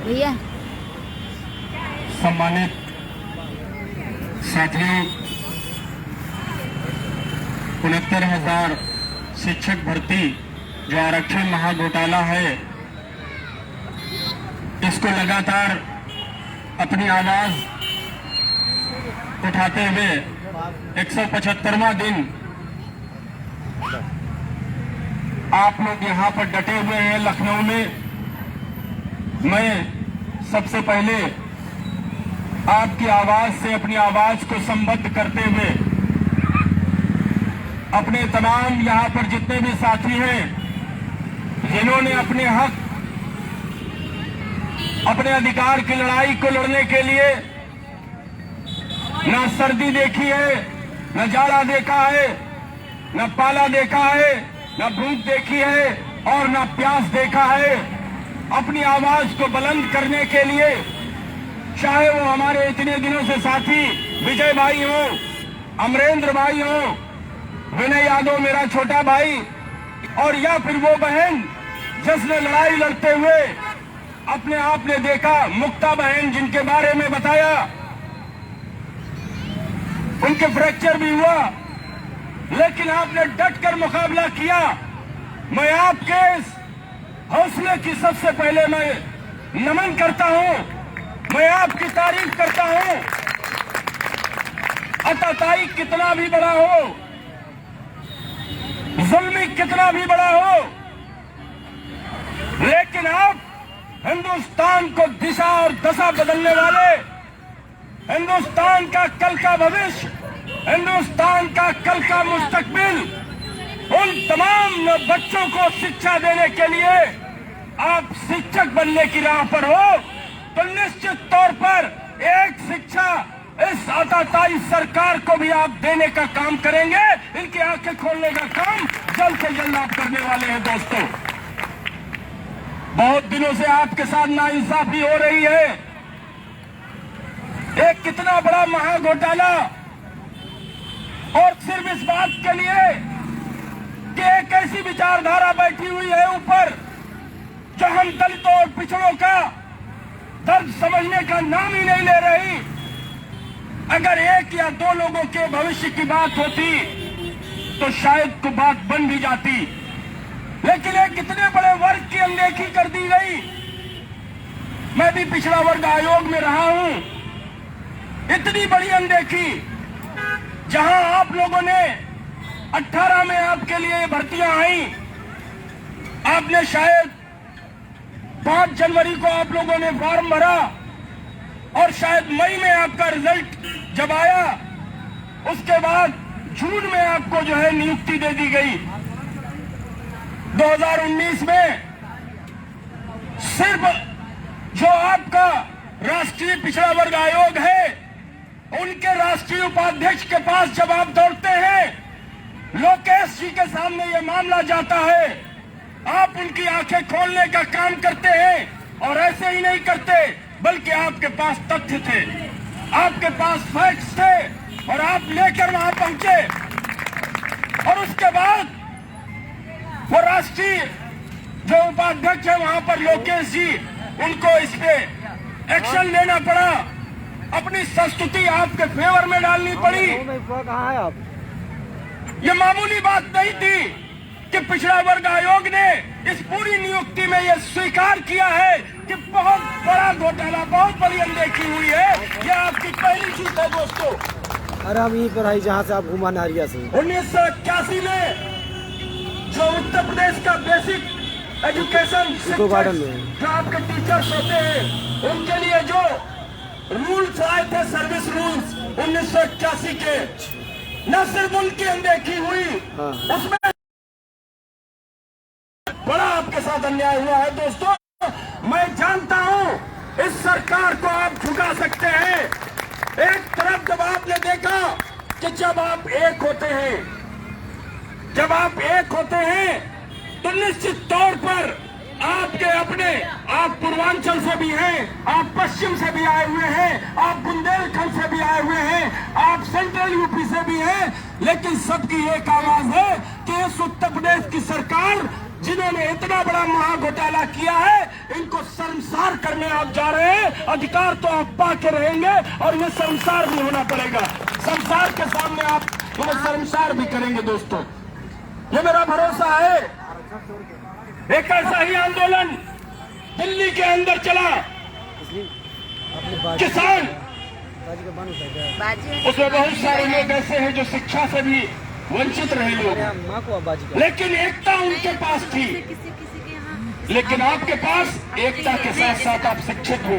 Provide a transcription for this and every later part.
भैया। सम्मानित साथियों, 69,000 शिक्षक भर्ती जो आरक्षण महाघोटाला है, इसको लगातार अपनी आवाज उठाते हुए 175वां दिन आप लोग यहाँ पर डटे हुए हैं लखनऊ में। मैं सबसे पहले आपकी आवाज से अपनी आवाज को संबद्ध करते हुए अपने तमाम यहाँ पर जितने भी साथी हैं जिन्होंने अपने हक, अपने अधिकार की लड़ाई को लड़ने के लिए न सर्दी देखी है, न जाड़ा देखा है, न पाला देखा है, न भूख देखी है और न प्यास देखा है, अपनी आवाज को बुलंद करने के लिए, चाहे वो हमारे इतने दिनों से साथी विजय भाई हो, अमरेंद्र भाई हो, विनय यादव मेरा छोटा भाई, और या फिर वो बहन जिसने लड़ाई लड़ते हुए अपने आप ने देखा, मुक्ता बहन जिनके बारे में बताया, उनके फ्रैक्चर भी हुआ लेकिन आपने डट कर मुकाबला किया। मैं आपके इस हौसले की सबसे पहले मैं नमन करता हूं, मैं आपकी तारीफ करता हूं। अताताई कितना भी बड़ा हो, जुल्मी कितना भी बड़ा हो, लेकिन आप हिंदुस्तान को दिशा और दशा बदलने वाले, हिंदुस्तान का कल का भविष्य, हिंदुस्तान का कल का मुस्तकबिल, उन तमाम बच्चों को शिक्षा देने के लिए आप शिक्षक बनने की राह पर हो तो निश्चित तौर पर एक शिक्षा इस आताताई सरकार को भी आप देने का काम करेंगे। इनकी आंखें खोलने का काम जल्द से जल्द आप करने वाले हैं। दोस्तों, बहुत दिनों से आपके साथ नाइंसाफी हो रही है। एक कितना बड़ा महाघोटाला, और सिर्फ इस बात के लिए कि एक ऐसी विचारधारा बैठी हुई है ऊपर जो हम दलितों और पिछड़ों का दर्द समझने का नाम ही नहीं ले रही। अगर एक या दो लोगों के भविष्य की बात होती तो शायद को बात बन भी जाती, लेकिन एक इतने बड़े वर्ग की अनदेखी कर दी गई। मैं भी पिछड़ा वर्ग आयोग में रहा हूं। इतनी बड़ी अनदेखी, जहां आप लोगों ने 18 में आपके लिए भर्तियां आई, आपने शायद 5 जनवरी को आप लोगों ने फॉर्म भरा और शायद मई में आपका रिजल्ट जब आया, उसके बाद जून में आपको जो है नियुक्ति दे दी गई। 2019 में सिर्फ जो आपका राष्ट्रीय पिछड़ा वर्ग आयोग है, उनके राष्ट्रीय उपाध्यक्ष के पास जब आप दौड़ते हैं, लोकेश जी के सामने ये मामला जाता है, आप उनकी आंखें खोलने का काम करते हैं। और ऐसे ही नहीं करते, बल्कि आपके पास तथ्य थे, आपके पास फैक्ट्स थे और आप लेकर वहां पहुंचे। और उसके बाद वो राष्ट्रीय जो उपाध्यक्ष है वहां पर लोकेश जी, उनको इस पे एक्शन लेना पड़ा, अपनी संस्तुति आपके फेवर में डालनी पड़ी। कहाँ है आप? ये मामूली बात नहीं थी कि पिछड़ा वर्ग आयोग ने इस पूरी नियुक्ति में यह स्वीकार किया है कि बहुत बड़ा घोटाला, बहुत बड़ी अनदेखी हुई है। यह आपकी पहली जीत है दोस्तों। अरे हम यहीं पर आई जहाँ से आप घुमा नारिया से। 1981 में जो उत्तर प्रदेश का बेसिक एजुकेशन इको गार्डन में जो आपके टीचर्स होते हैं, उनके लिए जो रूल्स आए थे, सर्विस रूल्स 1981 के, न सिर्फ उनकी अनदेखी हुई, उसमें बड़ा आपके साथ अन्याय हुआ है। दोस्तों, मैं जानता हूं इस सरकार को आप झुका सकते हैं। एक तरफ जब आपने देखा कि जब आप एक होते हैं, जब आप एक होते हैं तो निश्चित तौर पर आपके अपने, आप पूर्वांचल से भी हैं, आप पश्चिम से भी आए हुए हैं, आप बुंदेलखंड से भी आए हुए हैं, आप सेंट्रल यूपी से भी हैं, लेकिन सबकी एक आवाज है कि इस उत्तर प्रदेश की सरकार जिन्होंने इतना बड़ा महाघोटाला किया है, इनको शर्मसार करने आप जा रहे हैं। अधिकार तो आप पा के रहेंगे और ये शर्मसार भी होना पड़ेगा। शर्मसार के सामने आप इन्हें शर्मसार भी करेंगे दोस्तों, ये मेरा भरोसा है। एक ऐसा ही आंदोलन दिल्ली के अंदर चला, किसान, उसमें बहुत सारे लोग ऐसे हैं जो शिक्षा से भी वंचित रहे लोग, लेकिन एकता उनके पास थी। लेकिन आपके पास एकता के साथ साथ आप शिक्षित हो,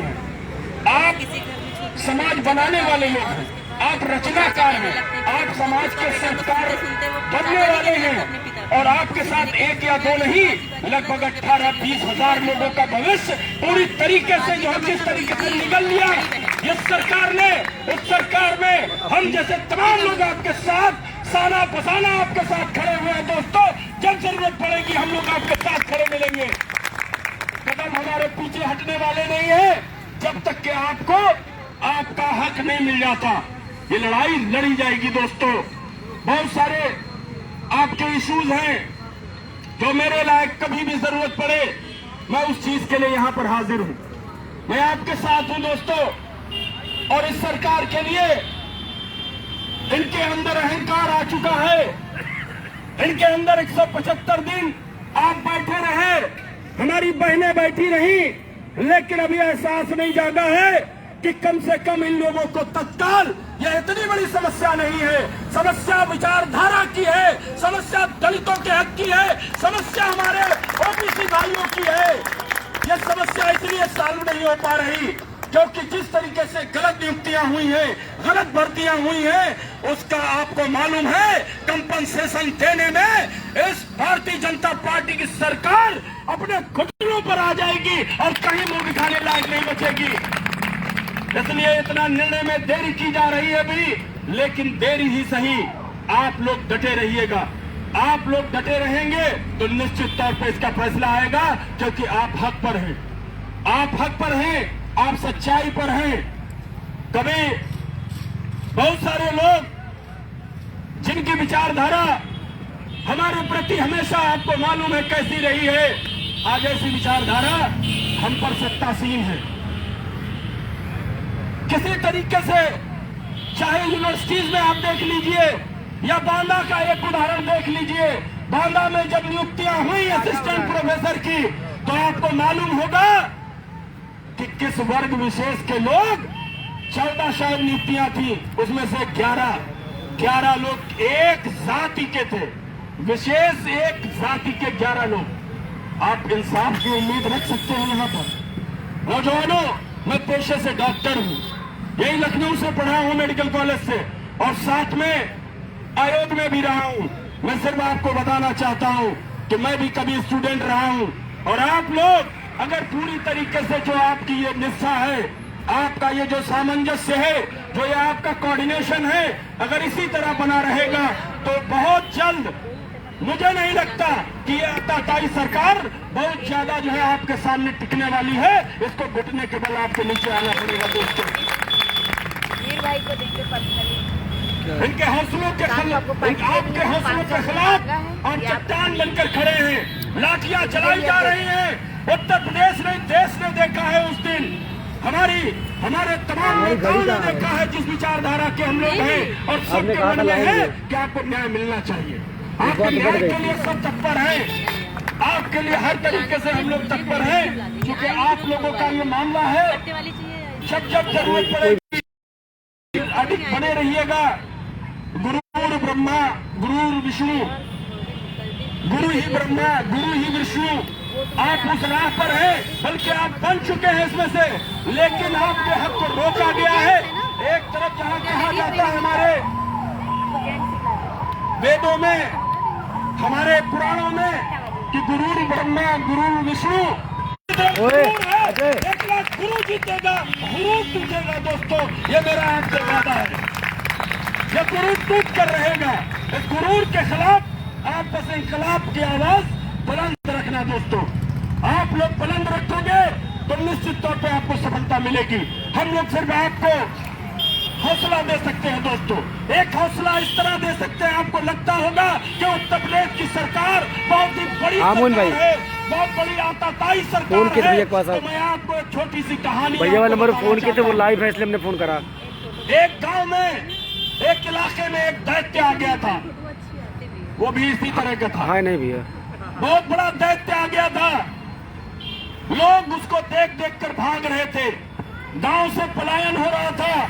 आप समाज बनाने वाले लोग हैं, आप रचनाकार हैं, आप समाज के संस्कार बनने वाले हैं। और आपके साथ एक या दो नहीं, लगभग 18-20 हजार लोगों का भविष्य पूरी तरीके से जो है जिस तरीके से निगल लिया इस सरकार ने, उस सरकार में हम जैसे तमाम लोग आपके साथ साना पसाना आपके साथ खड़े हुए हैं दोस्तों। जब जरूरत पड़ेगी हम लोग आपके साथ खड़े मिलेंगे। कदम हमारे पीछे हटने वाले नहीं है जब तक कि आपको आपका हक नहीं मिल जाता। ये लड़ाई लड़ी जाएगी दोस्तों। बहुत सारे आपके इश्यूज हैं जो मेरे लायक कभी भी जरूरत पड़े मैं उस चीज के लिए यहां पर हाजिर हूं। मैं आपके साथ हूं दोस्तों। और इस सरकार के लिए इनके अंदर अहंकार आ चुका है। इनके अंदर 175 दिन आप बैठे रहे, हमारी बहनें बैठी रही, लेकिन अभी एहसास नहीं जागा है कि कम से कम इन लोगों को तत्काल, यह इतनी बड़ी समस्या नहीं है, समस्या विचारधारा की है, समस्या दलितों के हक की है, समस्या हमारे ओबीसी भाइयों की है। यह समस्या इसलिए सॉल्व नहीं हो पा रही क्योंकि जिस तरीके से गलत नियुक्तियां हुई हैं, गलत भर्तियां हुई हैं, उसका आपको मालूम है कंपनसेशन देने में इस भारतीय जनता पार्टी की सरकार अपने घुटनों पर आ जाएगी और कहीं मुंह दिखाने लायक नहीं बचेगी। इसलिए इतना निर्णय में देरी की जा रही है अभी, लेकिन देरी ही सही, आप लोग डटे रहिएगा। आप लोग डटे रहेंगे तो निश्चित तौर पर इसका फैसला आएगा, क्योंकि आप हक पर हैं, आप हक पर हैं, आप सच्चाई पर हैं। कभी बहुत सारे लोग जिनकी विचारधारा हमारे प्रति हमेशा आपको मालूम है कैसी रही है, आज ऐसी विचारधारा हम पर सत्तासीन है। किसी तरीके से चाहे यूनिवर्सिटीज में आप देख लीजिए या बांदा का एक उदाहरण देख लीजिए। बांदा में जब नियुक्तियां हुई असिस्टेंट प्रोफेसर की तो आपको मालूम होगा कि किस वर्ग विशेष के लोग 14 शायद नियुक्तियां थी, उसमें से 11 लोग एक जाति के थे, विशेष एक जाति के 11 लोग। आप इंसाफ की उम्मीद रख सकते हैं यहाँ पर। नौजवानों, मैं पेशे से डॉक्टर हूँ, यही लखनऊ से पढ़ा हूँ मेडिकल कॉलेज से, और साथ में आयोग में भी रहा हूँ। मैं सिर्फ आपको बताना चाहता हूँ कि मैं भी कभी स्टूडेंट रहा हूँ। और आप लोग अगर पूरी तरीके से जो आपकी ये निष्ठा है, आपका ये जो सामंजस्य है, जो ये आपका कोऑर्डिनेशन है, अगर इसी तरह बना रहेगा तो बहुत जल्द मुझे नहीं लगता कि ये आताताई सरकार बहुत ज्यादा जो है आपके सामने टिकने वाली है। इसको घुटने के बल आपके नीचे आना पड़ेगा दोस्तों। भाई को देंगे पर्सनली, इनके हौसलों के खिलाफ, आपके हौसलों के खिलाफ आप चट्टान बनकर खड़े हैं। लाठियां चलाई जा रही हैं। उत्तर प्रदेश ने, देश ने देखा है उस दिन, हमारे तमाम नेताओं ने देखा है जिस विचारधारा के हम लोग हैं, और सबके मन में है कि आपको न्याय मिलना चाहिए। आपके न्याय के लिए सब तत्पर हैं, आपके लिए हर तरीके से हम लोग तत्पर हैं, क्योंकि आप लोगों का ये मामला है। जब जब जरूरत पड़ेगी अधिक बने रहिएगा। गुरु ब्रह्मा गुरु विष्णु, गुरु ही ब्रह्मा गुरु ही विष्णु। आप उस राह पर हैं, बल्कि आप बन चुके हैं इसमें से, लेकिन आपके हक को रोका गया है। एक तरफ जहां कहा जाता है हमारे वेदों में, हमारे पुराणों में कि गुरु ब्रह्मा गुरु विष्णु, एक लाख गुरु जीतेगा, गुरु टूटेगा। दोस्तों, ये मेरा आपसे वादा है। ये गुरु टूट कर रहेगा। इस गुरूर के खिलाफ आप बस इंकलाब की आवाज बुलंद रखना दोस्तों। आप लोग बुलंद रखोगे तो निश्चित तौर पे आपको सफलता मिलेगी। हम लोग सिर्फ आपको हौसला दे सकते हैं दोस्तों। एक हौसला इस तरह दे सकते हैं, आपको लगता होगा कि उत्तर प्रदेश की सरकार बहुत ही बड़ी आमोन सरकार भाई। है, बहुत बड़ी आताताई सरकार फोन किए थे है। भैया के पास तो आप? मैं आपको एक छोटी सी कहानी भैया वाला आपको नंबर बताना फोन किए थे, वो चाहता लाइव है इसलिए हमने फोन करा। हूं। एक गांव में, एक इलाके में एक दैत्य आ गया था, वो भी इसी तरह का था। हाँ नहीं भैया, बहुत बड़ा दैत्य आ गया था। लोग उसको देख देख कर भाग रहे थे, गांव से पलायन हो रहा था।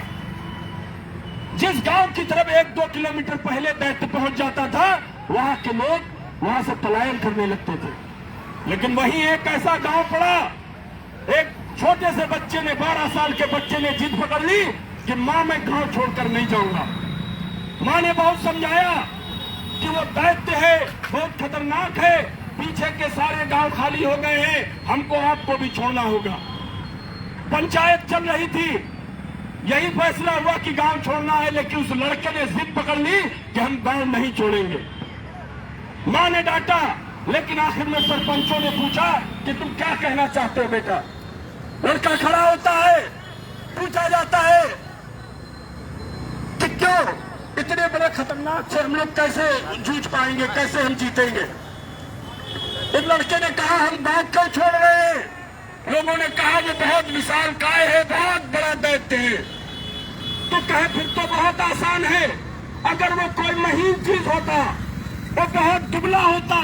जिस गांव की तरफ 1-2 किलोमीटर पहले दैत्य पहुंच जाता था, वहां के लोग वहां से पलायन करने लगते थे। लेकिन वहीं एक ऐसा गांव पड़ा, एक छोटे से बच्चे ने, 12 साल के बच्चे ने जिद पकड़ ली कि मां मैं गांव छोड़कर नहीं जाऊंगा। मां ने बहुत समझाया कि वो दैत्य है, बहुत खतरनाक है, पीछे के सारे गांव खाली हो गए हैं, हमको आपको भी छोड़ना होगा। पंचायत चल रही थी, यही फैसला हुआ कि गांव छोड़ना है, लेकिन उस लड़के ने जिद पकड़ ली कि हम गांव नहीं छोड़ेंगे। मां ने डांटा, लेकिन आखिर में सरपंचों ने पूछा कि तुम क्या कहना चाहते हो बेटा। लड़का खड़ा होता है, पूछा जाता है कि क्यों इतने बड़े खतरनाक से हम लोग कैसे जूझ पाएंगे, कैसे हम जीतेंगे। इस लड़के ने कहा हम गांव क्यों छोड़ रहे हैं। लोगों ने कहा ये बहुत विशाल काय है, बहुत बड़ा दैत्य है। तो कहे फिर तो बहुत आसान है, अगर वो कोई महीन चीज होता, वो बहुत दुबला होता,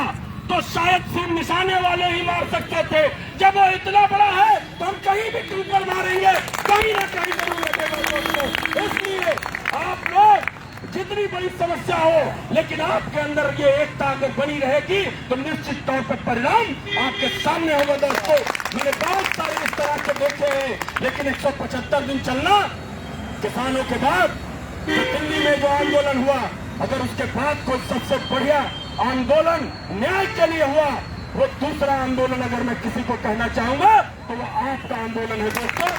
तो शायद सिर्फ निशाने वाले ही मार सकते थे। जब वो इतना बड़ा है तो हम कहीं भी टूकर मारेंगे, कहीं ना कहीं जरूर लगेगा दोस्तों। इसलिए आप लोग जितनी बड़ी समस्या हो, लेकिन आपके अंदर ये एकता अगर बनी रहेगी तो निश्चित तौर पर परिणाम आपके सामने होगा दोस्तों। मैंने बहुत सारे इस तरह के देखे हैं, लेकिन 175 दिन चलना, किसानों के बाद जो दिल्ली में जो आंदोलन हुआ, अगर उसके बाद कोई सबसे बढ़िया आंदोलन न्याय के लिए हुआ, वो दूसरा आंदोलन अगर मैं किसी को कहना चाहूंगा तो वो आपका आंदोलन है दोस्तों।